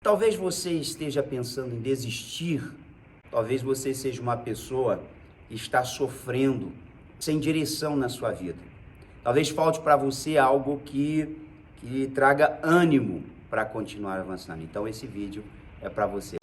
Talvez você esteja pensando em desistir, talvez você seja uma pessoa que está sofrendo, sem direção na sua vida. Talvez falte para você algo que traga ânimo para continuar avançando. Então esse vídeo é para você.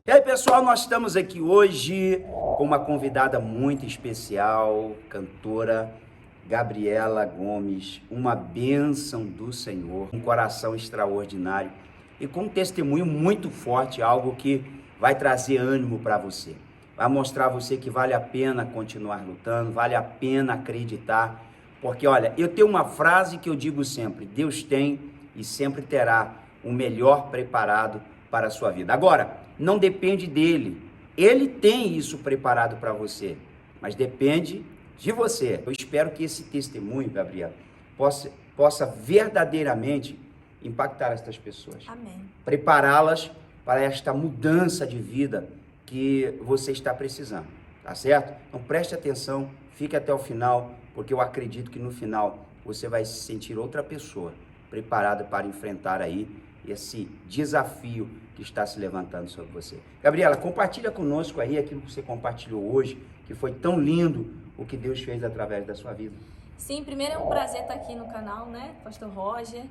E aí pessoal, nós estamos aqui hoje com uma convidada muito especial, cantora Gabriela Gomes, uma bênção do Senhor, um coração extraordinário e com um testemunho muito forte, algo que vai trazer ânimo para você. Vai mostrar a você que vale a pena continuar lutando, vale a pena acreditar, porque olha, eu tenho uma frase que eu digo sempre: Deus tem e sempre terá o melhor preparado para a sua vida. Agora, não depende dele, ele tem isso preparado para você, mas depende de você. Eu espero que esse testemunho, Gabriela, possa verdadeiramente impactar estas pessoas. Amém. Prepará-las para esta mudança de vida que você está precisando, tá certo? Então preste atenção, fique até o final, porque eu acredito que no final você vai se sentir outra pessoa, preparada para enfrentar aí esse desafio que está se levantando sobre você. Gabriela, compartilha conosco aí aquilo que você compartilhou hoje, que foi tão lindo o que Deus fez através da sua vida. Sim, primeiro é um prazer estar aqui no canal, né, Pastor Roger.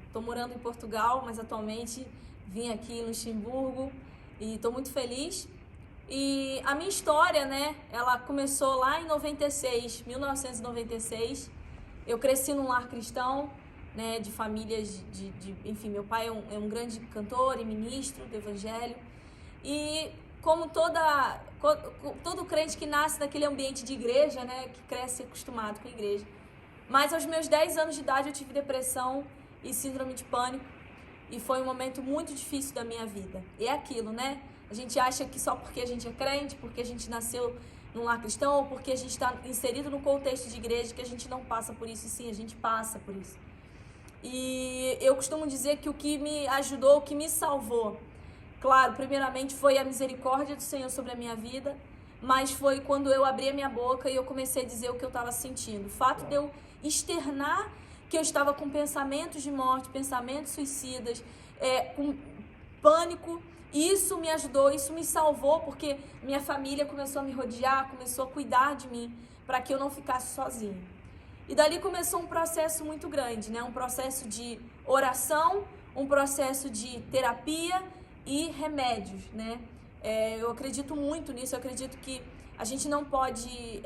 Estou morando em Portugal, mas atualmente vim aqui em Luxemburgo e estou muito feliz. E a minha história, né, ela começou lá em 1996. Eu cresci num lar cristão, né, de famílias enfim, meu pai é um grande cantor e ministro do evangelho. E como todo crente que nasce naquele ambiente de igreja, né, que cresce acostumado com a igreja. Mas aos meus 10 anos de idade eu tive depressão e síndrome de pânico, e foi um momento muito difícil da minha vida. E é aquilo, né? A gente acha que só porque a gente é crente, porque a gente nasceu num lar cristão, ou porque a gente está inserido no contexto de igreja, que a gente não passa por isso. E sim, a gente passa por isso. E eu costumo dizer que o que me ajudou, o que me salvou, claro, primeiramente foi a misericórdia do Senhor sobre a minha vida, mas foi quando eu abri a minha boca e eu comecei a dizer o que eu estava sentindo. O fato de eu externar que eu estava com pensamentos de morte, pensamentos suicidas, com pânico, isso me ajudou, isso me salvou, porque minha família começou a me rodear, começou a cuidar de mim, para que eu não ficasse sozinha. E dali começou um processo muito grande, né? Um processo de oração, um processo de terapia e remédios, né? Eu acredito muito nisso, eu acredito que a gente não pode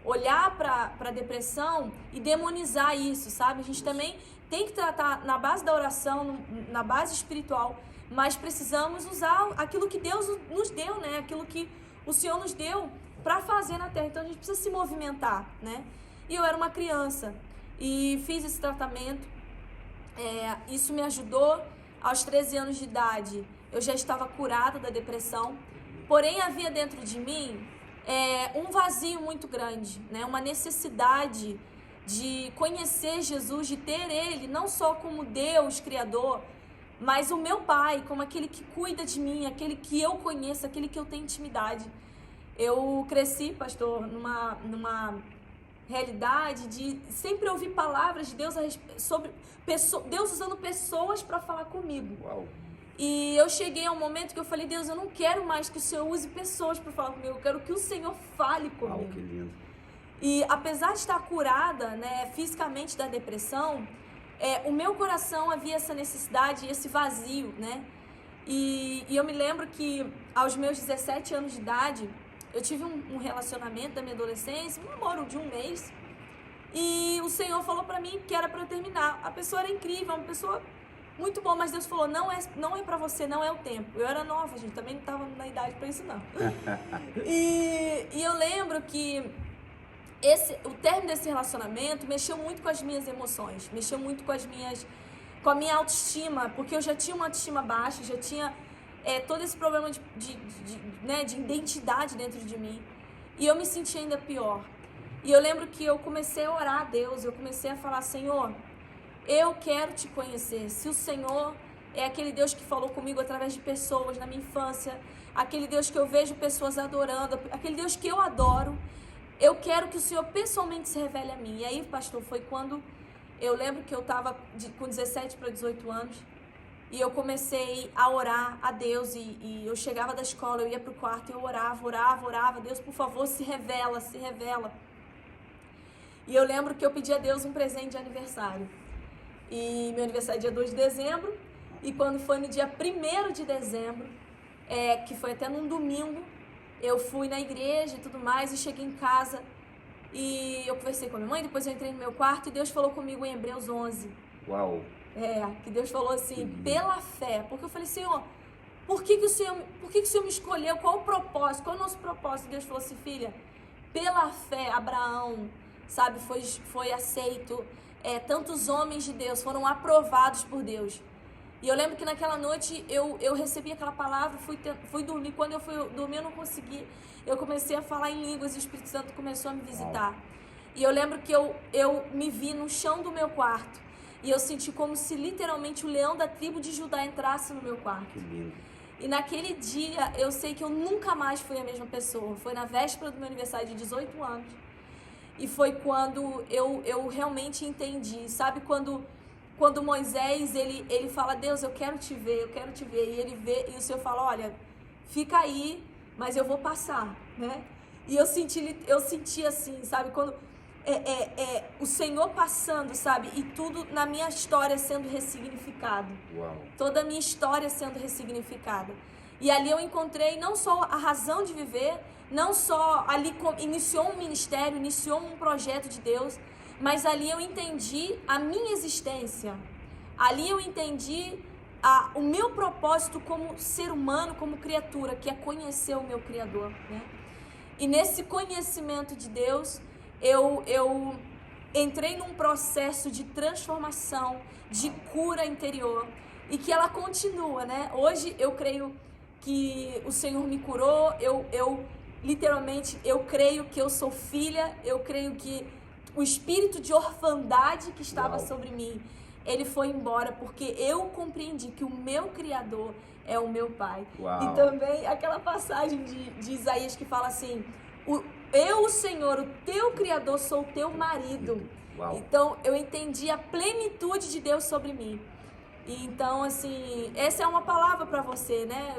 olhar para a depressão e demonizar isso, sabe? A gente também tem que tratar na base da oração, na base espiritual, mas precisamos usar aquilo que Deus nos deu, né? Aquilo que o Senhor nos deu para fazer na terra. Então a gente precisa se movimentar, né? E eu era uma criança e fiz esse tratamento, isso me ajudou. Aos 13 anos de idade eu já estava curada da depressão, porém havia dentro de mim um vazio muito grande, né? Uma necessidade de conhecer Jesus, de ter Ele não só como Deus Criador, mas o meu Pai, como aquele que cuida de mim, aquele que eu conheço, aquele que eu tenho intimidade. Eu cresci, pastor, numa realidade de sempre ouvir palavras de Deus sobre Deus usando pessoas para falar comigo. Uau. E eu cheguei a um momento que eu falei: Deus, eu não quero mais que o Senhor use pessoas para falar comigo, eu quero que o Senhor fale comigo. Uau, que lindo. E apesar de estar curada, né, fisicamente da depressão, o meu coração havia essa necessidade, esse vazio, né? E eu me lembro que aos meus 17 anos de idade, eu tive um relacionamento da minha adolescência, um namoro de um mês, e o Senhor falou pra mim que era pra eu terminar. A pessoa era incrível, uma pessoa muito boa, mas Deus falou: não é pra você, não é o tempo. Eu era nova, gente, também não tava na idade pra isso, não. E eu lembro que o término desse relacionamento mexeu muito com as minhas emoções, mexeu muito com a minha autoestima, porque eu já tinha uma autoestima baixa, já tinha todo esse problema de identidade dentro de mim, e eu me senti ainda pior. E eu lembro que eu comecei a orar a Deus, eu comecei a falar: Senhor, eu quero te conhecer. Se o Senhor é aquele Deus que falou comigo através de pessoas na minha infância, aquele Deus que eu vejo pessoas adorando, aquele Deus que eu adoro, eu quero que o Senhor pessoalmente se revele a mim. E aí, pastor, foi quando eu lembro que eu estava com 17 para 18 anos, e eu comecei a orar a Deus, e eu chegava da escola, eu ia pro quarto e eu orava, Deus, por favor, se revela, se revela. E eu lembro que eu pedi a Deus um presente de aniversário. E meu aniversário é dia 2 de dezembro, e quando foi no dia 1º de dezembro, que foi até num domingo, eu fui na igreja e tudo mais, e cheguei em casa, e eu conversei com a minha mãe, depois eu entrei no meu quarto, e Deus falou comigo em Hebreus 11. Uau! Que Deus falou assim, pela fé, porque eu falei, Senhor, por que o Senhor me escolheu? Qual o propósito? Qual é o nosso propósito? Deus falou assim, filha, pela fé, Abraão, sabe, foi aceito, tantos homens de Deus foram aprovados por Deus. E eu lembro que naquela noite eu recebi aquela palavra, fui dormir. Quando eu fui dormir eu não consegui, eu comecei a falar em línguas e o Espírito Santo começou a me visitar. E eu lembro que eu me vi no chão do meu quarto. E eu senti como se literalmente o leão da tribo de Judá entrasse no meu quarto. Que lindo. E naquele dia eu sei que eu nunca mais fui a mesma pessoa. Foi na véspera do meu aniversário de 18 anos. E foi quando eu realmente entendi. Sabe quando Moisés ele fala, Deus, eu quero te ver. E ele vê, e o Senhor fala, olha, fica aí, mas eu vou passar, né? E eu senti assim, sabe, quando o Senhor passando, sabe, e tudo na minha história sendo ressignificado. Uau. Toda a minha história sendo ressignificada. E ali eu encontrei não só a razão de viver, não só ali iniciou um ministério, iniciou um projeto de Deus, mas ali eu entendi a minha existência. Ali eu entendi o meu propósito como ser humano, como criatura, que é conhecer o meu Criador, né? E nesse conhecimento de Deus, eu entrei num processo de transformação, de cura interior, e que ela continua, né? Hoje eu creio que o Senhor me curou, literalmente, eu creio que eu sou filha, eu creio que o espírito de orfandade que estava sobre mim, ele foi embora, porque eu compreendi que o meu Criador é o meu Pai. Uau. E também aquela passagem de Isaías que fala assim, eu, o Senhor, o teu Criador, sou o teu marido. Uau. Então, eu entendi a plenitude de Deus sobre mim. E então, assim, essa é uma palavra para você, né?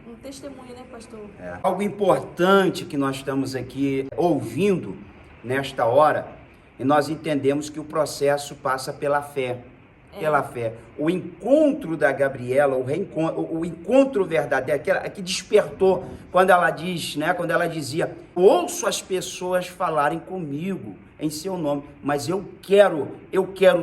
Um testemunho, né, pastor? Algo importante que nós estamos aqui ouvindo nesta hora, e nós entendemos que o processo passa pela fé. Pela fé. O encontro da Gabriela, o encontro verdadeiro, que despertou quando ela diz, né? Quando ela dizia, ouço as pessoas falarem comigo em seu nome, mas eu quero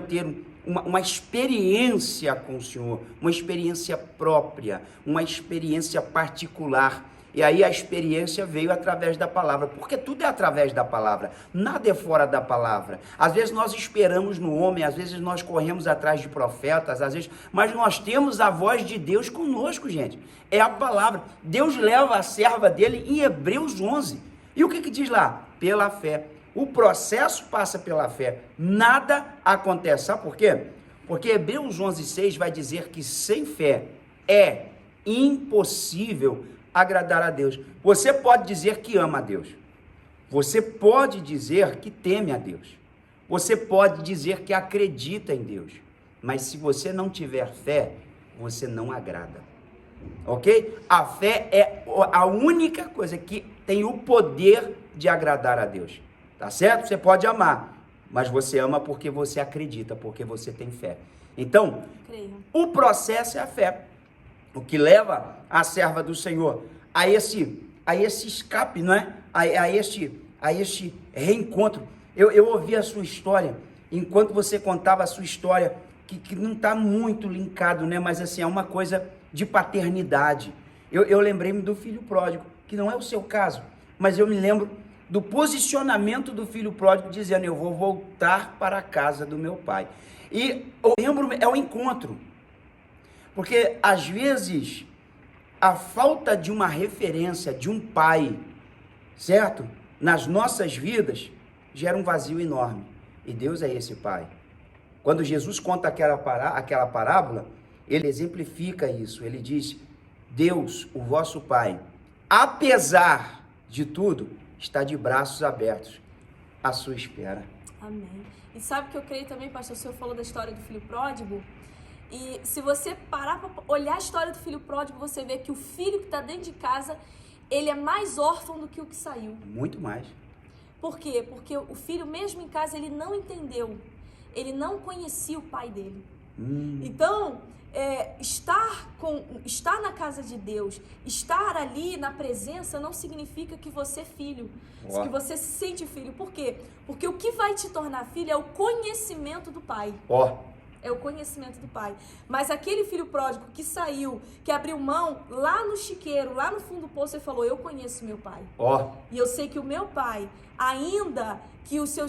ter uma experiência com o Senhor, uma experiência própria, uma experiência particular. E aí a experiência veio através da palavra, porque tudo é através da palavra, nada é fora da palavra. Às vezes nós esperamos no homem, às vezes nós corremos atrás de profetas, mas nós temos a voz de Deus conosco, gente. É a palavra. Deus leva a serva dele em Hebreus 11. E o que diz lá? Pela fé. O processo passa pela fé. Nada acontece. Sabe por quê? Porque Hebreus 11:6 vai dizer que sem fé é impossível agradar a Deus. Você pode dizer que ama a Deus. Você pode dizer que teme a Deus. Você pode dizer que acredita em Deus. Mas se você não tiver fé, você não agrada. Ok? A fé é a única coisa que tem o poder de agradar a Deus. Tá certo? Você pode amar, mas você ama porque você acredita, porque você tem fé. Então, o processo é a fé. O que leva a serva do Senhor a esse escape, não é? A este reencontro. Eu ouvi a sua história, enquanto você contava a sua história, que não está muito linkado, né? Mas assim, é uma coisa de paternidade. Eu lembrei-me do filho pródigo, que não é o seu caso, mas eu me lembro do posicionamento do filho pródigo, dizendo, eu vou voltar para a casa do meu pai. E eu lembro, é o encontro. Porque, às vezes, a falta de uma referência, de um pai, certo? Nas nossas vidas, gera um vazio enorme. E Deus é esse pai. Quando Jesus conta aquela parábola, ele exemplifica isso. Ele diz, Deus, o vosso pai, apesar de tudo, está de braços abertos à sua espera. Amém. E sabe o que eu creio também, pastor? O senhor falou da história do filho pródigo. E se você parar para olhar a história do filho pródigo, você vê que o filho que está dentro de casa, ele é mais órfão do que o que saiu. Muito mais. Por quê? Porque o filho, mesmo em casa, ele não entendeu. Ele não conhecia o pai dele. Então, estar na casa de Deus, estar ali na presença, não significa que você é filho, que você se sente filho. Por quê? Porque o que vai te tornar filho é o conhecimento do pai. É o conhecimento do pai. Mas aquele filho pródigo que saiu, que abriu mão lá no chiqueiro, lá no fundo do poço, ele falou, eu conheço meu pai. E eu sei que o meu pai, ainda que o seu...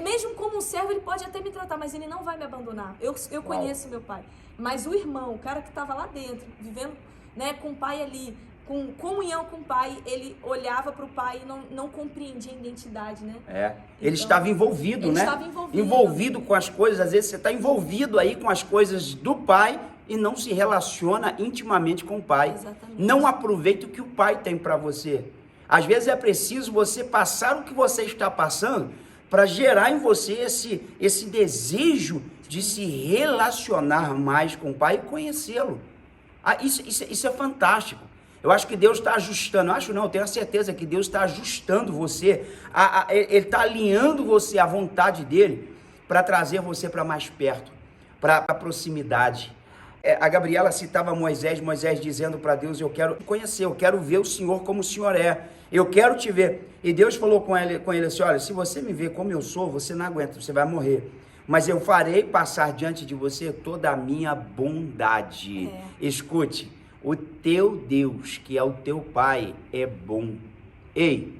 mesmo como um servo, ele pode até me tratar, mas ele não vai me abandonar. Eu conheço meu pai. Mas o irmão, o cara que estava lá dentro, vivendo, né, com o pai ali, com comunhão com o pai, ele olhava para o pai e não compreendia a identidade, né? Ele estava envolvido, né? Envolvido com as coisas. Às vezes você está envolvido aí com as coisas do pai e não se relaciona intimamente com o pai. Exatamente. Não aproveita o que o pai tem para você. Às vezes é preciso você passar o que você está passando para gerar em você esse desejo de se relacionar mais com o pai e conhecê-lo. Isso é fantástico. Eu acho que Deus está ajustando, eu tenho a certeza que Deus está ajustando você, Ele está alinhando você à vontade dEle para trazer você para mais perto, para a proximidade. A Gabriela citava Moisés dizendo para Deus, eu quero conhecer, eu quero ver o Senhor como o Senhor é, eu quero te ver. E Deus falou com ele assim, olha, se você me ver como eu sou, você não aguenta, você vai morrer. Mas eu farei passar diante de você toda a minha bondade. Escute, o teu Deus, que é o teu Pai, é bom. Ei,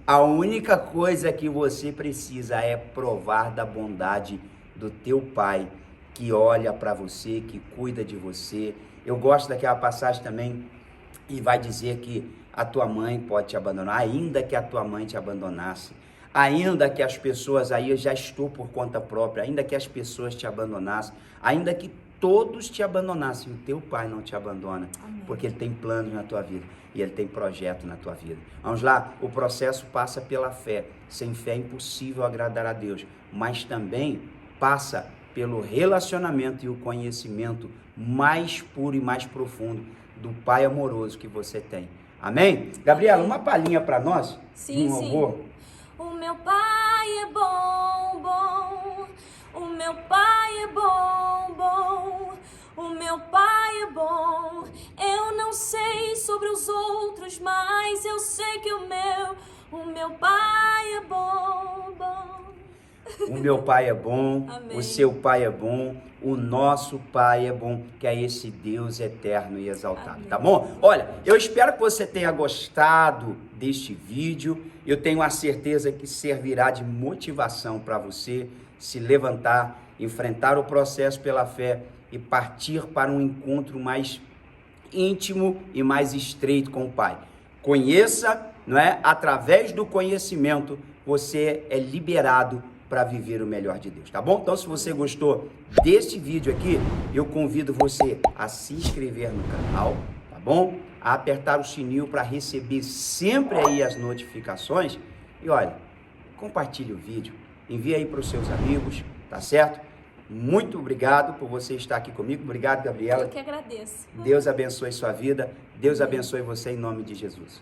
a única coisa que você precisa é provar da bondade do teu Pai, que olha para você, que cuida de você. Eu gosto daquela passagem também, e vai dizer que a tua mãe pode te abandonar, ainda que a tua mãe te abandonasse, ainda que as pessoas, aí eu já estou por conta própria, ainda que as pessoas te abandonassem, ainda que todos te abandonassem, o teu pai não te abandona. Amém. Porque ele tem planos na tua vida e ele tem projeto na tua vida. Vamos lá, o processo passa pela fé. Sem fé é impossível agradar a Deus, mas também passa pelo relacionamento e o conhecimento mais puro e mais profundo do Pai amoroso que você tem. Amém? Gabriela, uma palhinha para nós? Sim. O meu pai é bom. O meu pai é bom. O meu pai é bom. Eu não sei sobre os outros, mas eu sei que o meu pai é bom. O meu pai é bom, Amém. O seu pai é bom, o nosso pai é bom, que é esse Deus eterno e exaltado, Amém. Tá bom? Olha, eu espero que você tenha gostado deste vídeo, eu tenho a certeza que servirá de motivação para você se levantar, enfrentar o processo pela fé e partir para um encontro mais íntimo e mais estreito com o Pai. Conheça, não é? Através do conhecimento, você é liberado para viver o melhor de Deus, tá bom? Então, se você gostou desse vídeo aqui, eu convido você a se inscrever no canal, tá bom? A apertar o sininho para receber sempre aí as notificações. E olha, compartilhe o vídeo, envie aí para os seus amigos, tá certo? Muito obrigado por você estar aqui comigo. Obrigado, Gabriela. Eu que agradeço. Deus abençoe sua vida. Deus abençoe você em nome de Jesus.